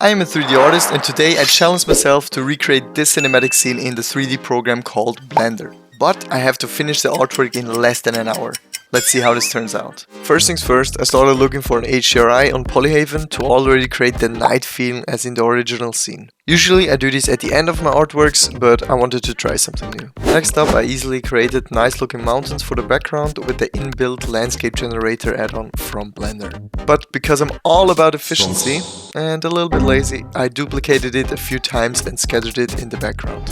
I am a 3D artist and today I challenged myself to recreate this cinematic scene in the 3D program called Blender. But I have to finish the artwork in less than an hour. Let's see how this turns out. First things first, I started looking for an HDRI on Polyhaven to already create the night feel as in the original scene. Usually I do this at the end of my artworks, but I wanted to try something new. Next up, I easily created nice looking mountains for the background with the inbuilt landscape generator add-on from Blender. But because I'm all about efficiency and a little bit lazy, I duplicated it a few times and scattered it in the background.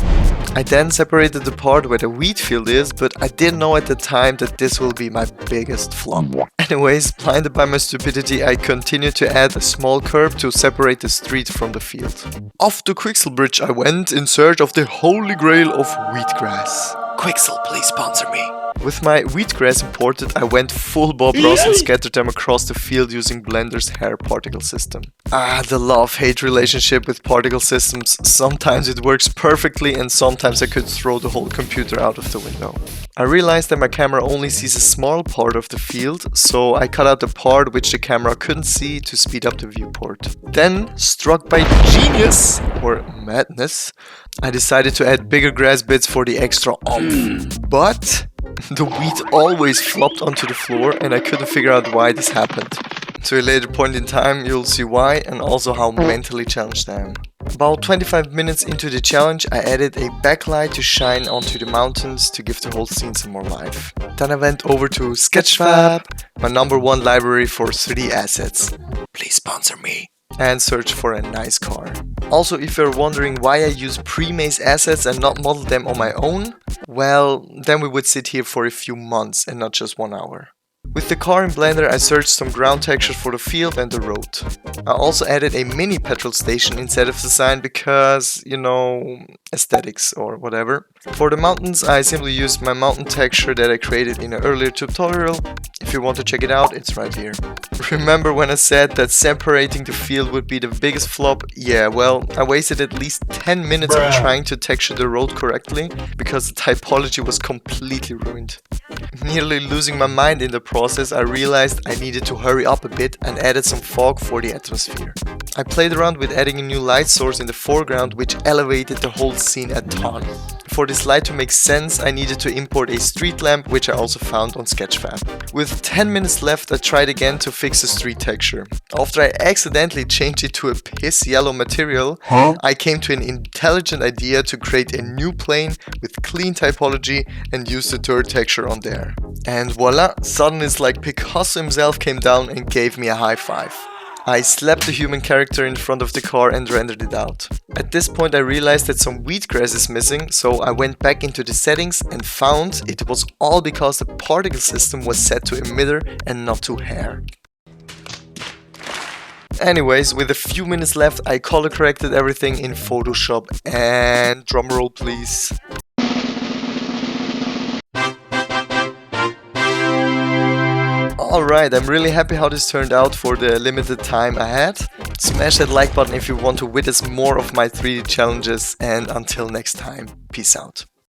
I then separated the part where the wheat field is, but I didn't know at the time that this will be my biggest flop. Anyways, blinded by my stupidity, I continued to add a small curb to separate the street from the field. Off to Quixel Bridge I went in search of the holy grail of wheatgrass. Quixel, please sponsor me. With my wheatgrass imported, I went full Bob Ross and scattered them across the field using Blender's hair particle system. The love-hate relationship with particle systems. Sometimes it works perfectly and sometimes I could throw the whole computer out of the window. I realized that my camera only sees a small part of the field, so I cut out the part which the camera couldn't see to speed up the viewport. Then, struck by genius, or madness, I decided to add bigger grass bits for the extra oomph. But the wheat always flopped onto the floor and I couldn't figure out why this happened. To a later point in time you'll see why and also how mentally challenged I am. About 25 minutes into the challenge I added a backlight to shine onto the mountains to give the whole scene some more life. Then I went over to Sketchfab, my #1 library for 3D assets. Please sponsor me. And search for a nice car. Also, if you're wondering why I use pre-made assets and not model them on my own, well, then we would sit here for a few months and not just 1 hour. With the car in Blender, I searched some ground textures for the field and the road. I also added a mini petrol station instead of the sign because, you know, aesthetics or whatever. For the mountains, I simply used my mountain texture that I created in an earlier tutorial. If you want to check it out, it's right here. Remember when I said that separating the field would be the biggest flop? Yeah, well, I wasted at least 10 minutes on trying to texture the road correctly because the typology was completely ruined. Nearly losing my mind in the process, I realized I needed to hurry up a bit and added some fog for the atmosphere. I played around with adding a new light source in the foreground which elevated the whole scene a ton. For this light to make sense, I needed to import a street lamp which I also found on Sketchfab. With 10 minutes left, I tried again to fix the street texture. After I accidentally changed it to a piss yellow material, I came to an intelligent idea to create a new plane with clean typology and use the dirt texture on there. And voila, suddenly it's like Picasso himself came down and gave me a high five. I slapped the human character in front of the car and rendered it out. At this point I realized that some wheatgrass is missing, so I went back into the settings and found it was all because the particle system was set to emitter and not to hair. Anyways, with a few minutes left I color corrected everything in Photoshop and drumroll please. Alright, I'm really happy how this turned out for the limited time I had. Smash that like button if you want to witness more of my 3D challenges and until next time, peace out.